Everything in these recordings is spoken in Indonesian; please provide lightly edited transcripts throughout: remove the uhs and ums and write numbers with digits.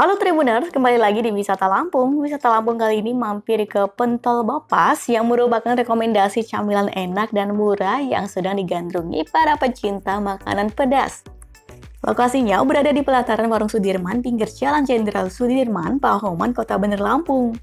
Halo Tribuners, kembali lagi di Wisata Lampung. Wisata Lampung kali ini mampir ke Pentol Bapas yang merupakan rekomendasi camilan enak dan murah yang sedang digandrungi para pecinta makanan pedas. Lokasinya berada di pelataran Warung Sudirman, pinggir Jalan Jenderal Sudirman, Pahoman, Kota Bener, Lampung.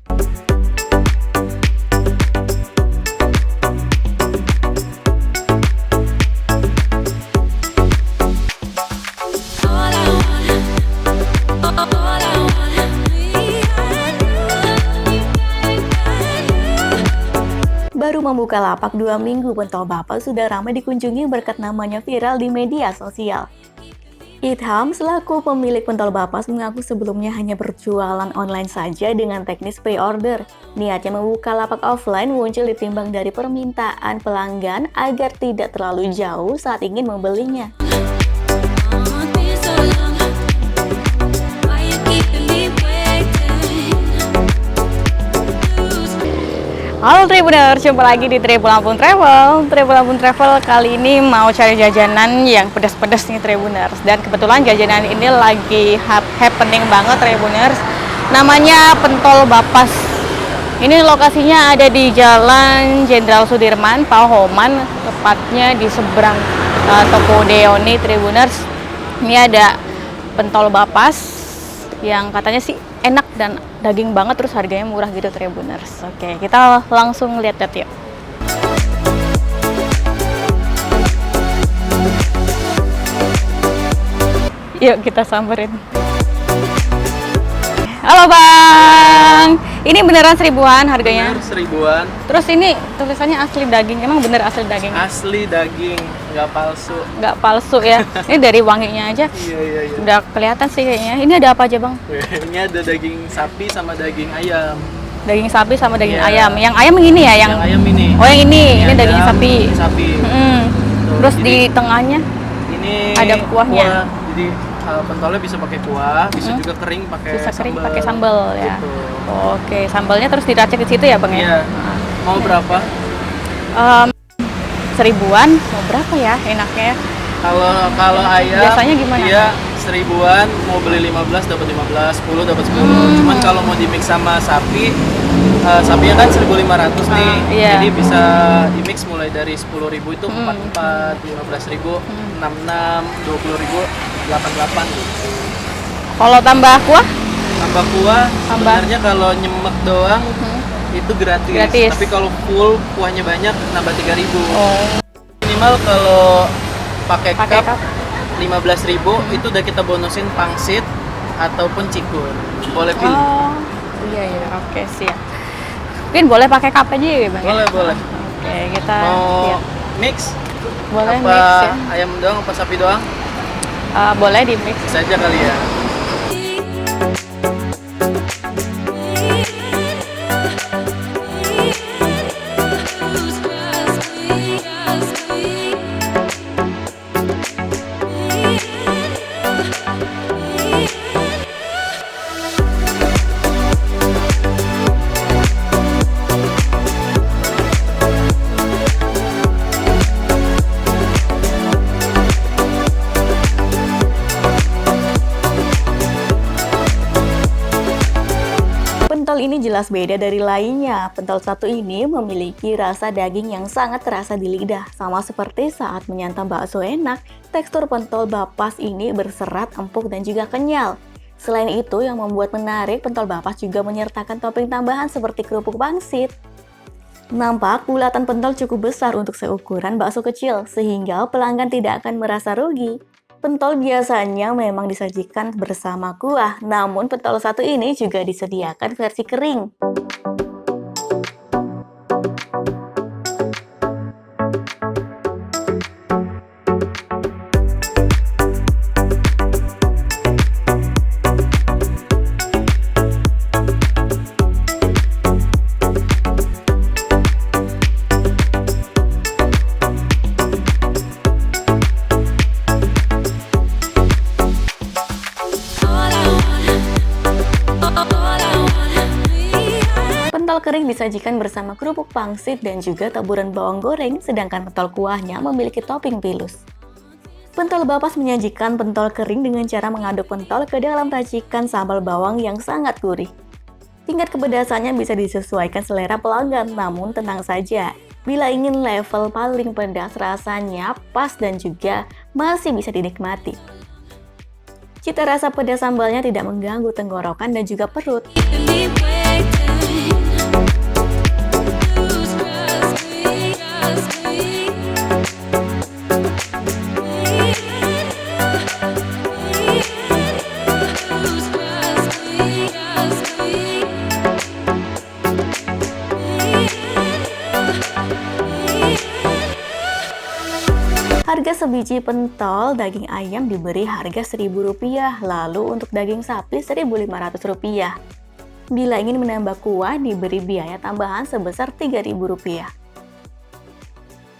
Baru membuka lapak 2 minggu, Pentol Bapas sudah ramai dikunjungi berkat namanya viral di media sosial. Itham selaku pemilik Pentol Bapas mengaku sebelumnya hanya berjualan online saja dengan teknis pre-order. Niatnya membuka lapak offline muncul ditimbang dari permintaan pelanggan agar tidak terlalu jauh saat ingin membelinya. Halo Tribuners, jumpa lagi di Tribun Lampung Travel. Tribun Lampung Travel kali ini mau cari jajanan yang pedas-pedas nih Tribuners. Dan kebetulan jajanan ini lagi happening banget Tribuners. Namanya Pentol Bapas. Ini lokasinya ada di Jalan Jenderal Sudirman, Pahoman, tepatnya di seberang toko Deoni Tribuners. Ini ada Pentol Bapas yang katanya sih enak dan daging banget, terus harganya murah gitu Tribuners. Oke, kita langsung lihat-lihat yuk. Yuk kita samperin. Halo Bang, ini beneran 1000-an harganya? Bener, 1000-an. Terus ini tulisannya asli daging, emang bener asli daging? Asli daging, nggak palsu. Nggak palsu ya, ini dari wanginya aja Iya. udah kelihatan sih kayaknya. Ini ada apa aja Bang? Ini ada daging sapi sama daging ayam. Daging sapi sama daging Iya. ayam. Yang ayam yang ini ya? Yang ayam ini. Oh yang ini Yang daging ayam, sapi. Sapi. Terus di tengahnya Ini ada kuahnya. Kuah. Jadi pentolnya bisa pakai kuah, bisa juga kering pakai bisa kering sambal. pakai sambal ya. Gitu. Oke, sambalnya terus diracik di situ ya Bang ya? Iya. Mau berapa? 1000-an, mau berapa ya enaknya? Kalau ayam Biasanya gimana? Iya, 1000-an, mau beli 15 dapat 15, 10 dapat 10. Cuman kalau mau di mix sama sapi, sapinya kan 1.500 nih. Iya. Jadi bisa di mix mulai dari 10.000 itu 44, 15.000, 66, 20.000, 88 gitu. Kalau tambah kuah? Tambah kuah, sebenarnya kalau nyemek doang itu gratis. Tapi kalau full kuahnya banyak nambah 3.000. Oh. Minimal kalau pakai Pakai cup cup. 15.000 itu udah kita bonusin pangsit ataupun cikur. Boleh pilih. Oh, iya, oke siap. Mungkin boleh pakai cup aja ya Bang? Boleh, boleh. Oke, kita Mau lihat. mix? Boleh Apa mix ya? ayam doang, apa sapi doang? Boleh di mix. Bisa aja kali ya. Pentol ini jelas beda dari lainnya. Pentol satu ini memiliki rasa daging yang sangat terasa di lidah. Sama seperti saat menyantap bakso enak, tekstur pentol Bapas ini berserat, empuk, dan juga kenyal. Selain itu, yang membuat menarik, pentol Bapas juga menyertakan topping tambahan seperti kerupuk pangsit. Nampak bulatan pentol cukup besar untuk seukuran bakso kecil, sehingga pelanggan tidak akan merasa rugi. Pentol biasanya memang disajikan bersama kuah, namun pentol satu ini juga disediakan versi kering. Pentol kering disajikan bersama kerupuk pangsit dan juga taburan bawang goreng, sedangkan pentol kuahnya memiliki topping pilus. Pentol Bapas menyajikan pentol kering dengan cara mengaduk pentol ke dalam racikan sambal bawang yang sangat gurih. Tingkat kepedasannya bisa disesuaikan selera pelanggan, namun tenang saja. Bila ingin level paling pedas, rasanya pas dan juga masih bisa dinikmati. Cita rasa pedas sambalnya tidak mengganggu tenggorokan dan juga perut. Harga sebiji pentol daging ayam diberi harga Rp1.000, lalu untuk daging sapi Rp1.500. Bila ingin menambah kuah, diberi biaya tambahan sebesar Rp3.000.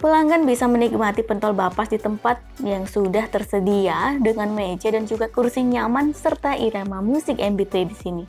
Pelanggan bisa menikmati pentol Bapas di tempat yang sudah tersedia dengan meja dan juga kursi nyaman serta irama musik MP3 di sini.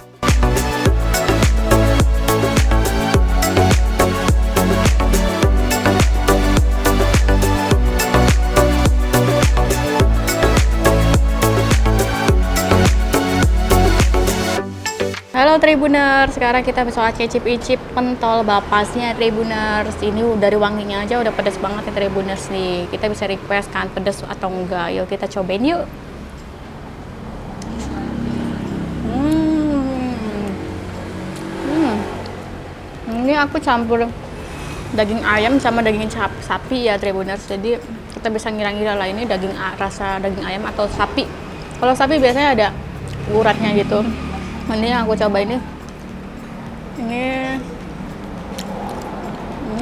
Halo Tribuners, sekarang kita bisa cicip-icip pentol Bapasnya Tribuners. Ini dari wanginya aja udah pedas banget ya Tribuners nih. Kita bisa request kan pedas atau enggak. Yuk kita cobain yuk. Ini aku campur daging ayam sama daging sapi ya Tribuners. Jadi kita bisa ngira-ngira lah ini rasa daging ayam atau sapi. Kalau sapi biasanya ada uratnya gitu. Ini yang aku coba ini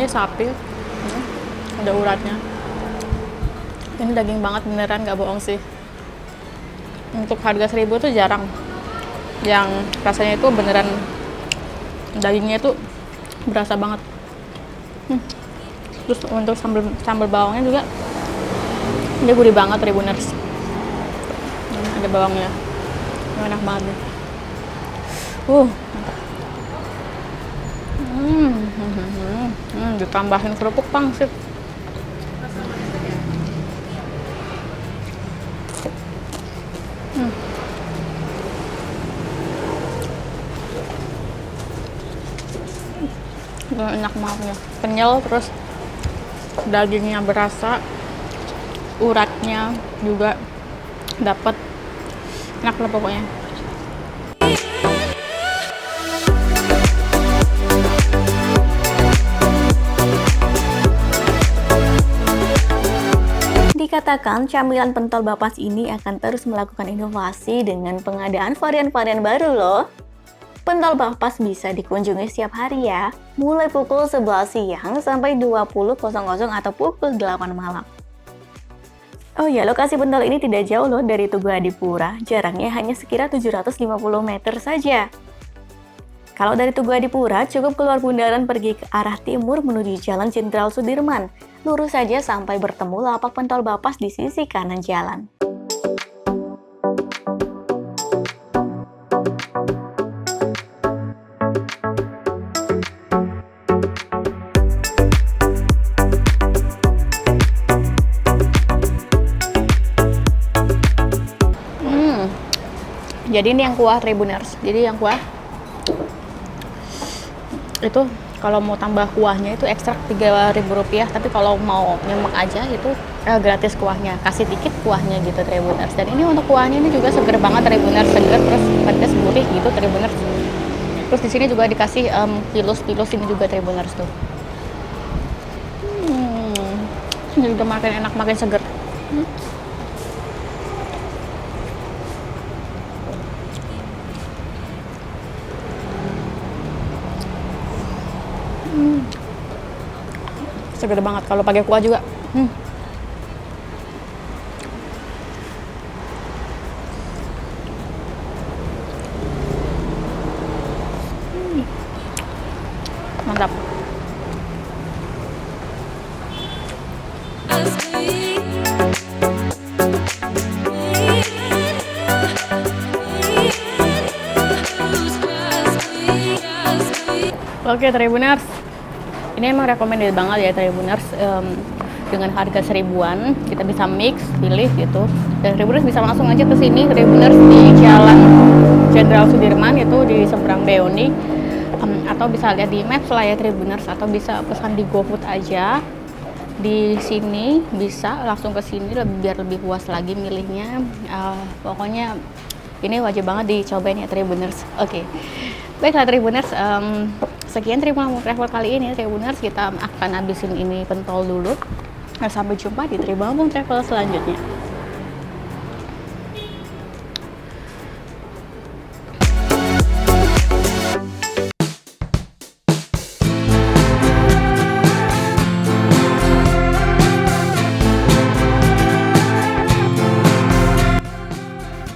sapi, ini ada uratnya. Ini daging banget beneran, nggak bohong sih. Untuk harga 1.000 tuh jarang yang rasanya itu beneran dagingnya itu berasa banget. Terus untuk sambal bawangnya juga dia gurih banget Tribuners. Ada bawangnya, enak banget nih. Ditambahin kerupuk pangsit. Enak banget ya, kenyal, terus dagingnya berasa, uratnya juga dapat, enak lah pokoknya. Dikatakan camilan pentol Bapas ini akan terus melakukan inovasi dengan pengadaan varian-varian baru loh. Pentol Bapas bisa dikunjungi setiap hari ya, mulai pukul 11 siang sampai 20.00 atau pukul 8 malam. Oh ya, lokasi pentol ini tidak jauh loh dari Tugu Adipura, jaraknya hanya sekira 750 meter saja. Kalau dari Tugu Adipura, cukup keluar bundaran pergi ke arah timur menuju Jalan Jenderal Sudirman. Lurus saja sampai bertemu lapak pentol Bapas di sisi kanan jalan. Jadi ini yang kuah Tribuners. Jadi yang kuah itu kalau mau tambah kuahnya itu ekstra Rp3.000, tapi kalau mau nyemek aja itu gratis kuahnya, kasih dikit kuahnya gitu Tribuners. Dan ini untuk kuahnya ini juga seger banget Tribuners, seger terus pedas gurih gitu Tribuners. Terus di sini juga dikasih pilus ini juga Tribuners tuh. Ini udah makin enak, makin seger. Seger banget kalau pakai kuah juga. Mantap. Oke Tribuners, ini emang recommended banget ya Tribuners. dengan harga 1000-an. Kita bisa mix, pilih gitu. Dan Tribuners bisa langsung aja ke sini Tribuners di Jalan Jenderal Sudirman itu di seberang Beoni. Atau bisa lihat di Maps lah ya Tribuners, atau bisa pesan di GoFood aja. Di sini bisa langsung ke sini biar lebih puas lagi milihnya. Pokoknya ini wajib banget dicobain ya Tribuners. Oke. Baiklah Tribuners, sekian Tribun Lampung Travel kali ini Tribuners, kita akan habisin ini pentol dulu. Sampai jumpa di Tribun Lampung Travel selanjutnya.